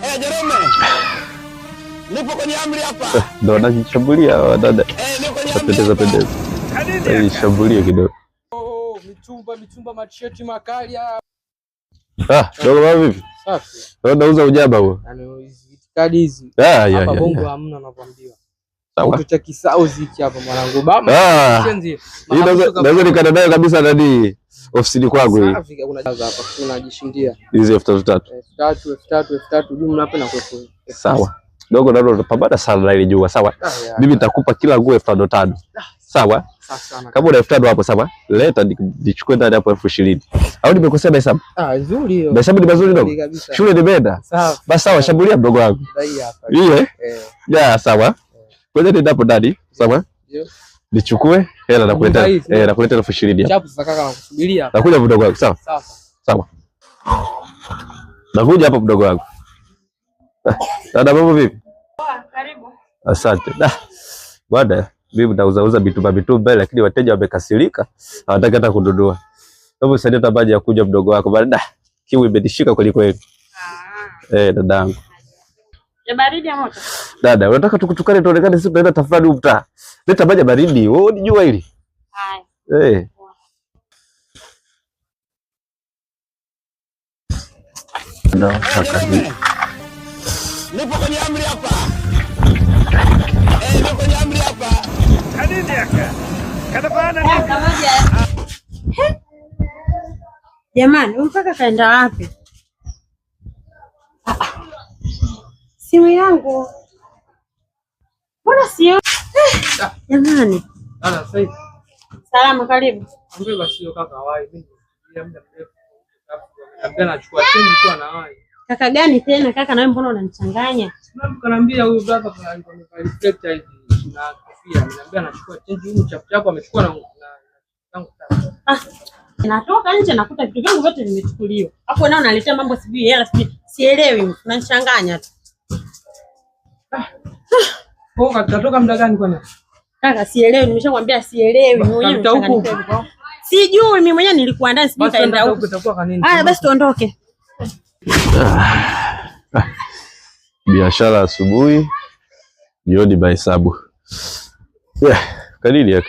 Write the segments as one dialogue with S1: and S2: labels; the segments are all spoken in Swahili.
S1: Jerome. Nipo kwenye amri hapa.
S2: Ndio wanajishambulia dada.
S1: Nipo kwenye amri.
S2: Pendeza. Jishambulie kidogo.
S3: Oh, mitumba macheti makali hapa.
S2: Dogo baba vipi?
S3: Safi.
S2: Ndio nauza ujaba huo.
S3: Yaani hizi kadi hizi. Hapa bongo hamna nakwambia.
S2: Sawa.
S3: Kitu cha kisauzi hiki hapa mwanangu. Baba.
S2: Hii naweza nikaenda nayo kabisa ndani ofisini kwangu hii.
S3: Safi, unajaza hapa unajishindia.
S2: Hizi 3000.
S3: 3000 jumla hapa na kwepo.
S2: Sawa. Dogo ndio utapambana sana na ile jua, sawa? Mimi nitakupa kila nguo 5000. Sawa?
S3: Sana.
S2: Kama una 5000 hapo sawa? Leta nichukue ndani hapo 20,000. Au nimekosea hesabu?
S3: Nzuri hiyo.
S2: Hesabu ni mazuri dogo. Shule nimeenda.
S3: Sawa.
S2: Basi sawa, shambulia mdogo wangu.
S3: Dai hapa.
S2: Ya sawa. Ngoja nenda hapo ndani, sawa?
S3: Ndio.
S2: Nichukue hela na kuleta na kuleta 20,000.
S3: Chapu sasa kaka nakusubiria.
S2: Nakuja mdogo wangu, sawa?
S3: Sawa.
S2: Sawa. Nakuja hapo mdogo wangu. Dada mambo vipi?
S4: Poa, karibu.
S2: Asante. Bwana, mimi nauza vitu lakini wateja wamekasirika. Hawataki hata kununua. Hebu saidia hata maji ya kunywa mdogo wako. Bwana, kiu imenishika kweli kweli. Dadangu.
S4: Ya baridi ya moto?
S2: Dada, unataka tukutukane tuonekane sisi tunaenda tafadhali mtaa. Leta maji baridi. Wewe unijua hili?
S4: Haya.
S2: Ndio, kaka.
S1: Nipo kwenye amri hapa. Nipo kwenye amri hapa.
S5: Kanini yaka? Kadafana ni
S4: Jamani, mpaka kaenda wapi? Simu yangu. Mbona sio? Jamani.
S3: Sasa hivi.
S4: Salama, karibu.
S3: Ambe basi kaka wai. Mimi muda mrefu. Labda nachukua change tu anawahi.
S4: Kaka gani tena kaka, na wewe mbona unanichanganya?
S3: Sababu kanaambia huyu brother kwa reflect hivi na kofia. Ananiambia anachukua change huyu chapu amechukua na tangu sasa.
S4: Natoka nje nakuta vitu vyangu vyote vimechukuliwa. Hapo nao unaletea mambo sijui hela sijui. Sielewi, unanichanganya tu.
S3: Katoka muda gani kwani?
S4: Kaka sielewi, nimeshakwambia sielewi. Mwenyewe sijui, mimi mwenyewe nilikuwa ndani sijui kaenda huko. Haya basi tuondoke.
S2: Biashara asubuhi, jioni mahesabu. Kanini yake?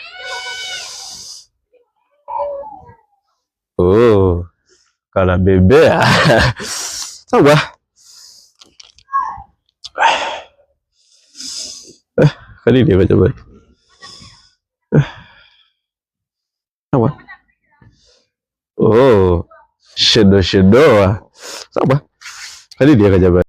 S2: Kana bebea. Sawa. Kanini yake jamani? Sawa. Shedoa. Sawa. Kanini yake jamani?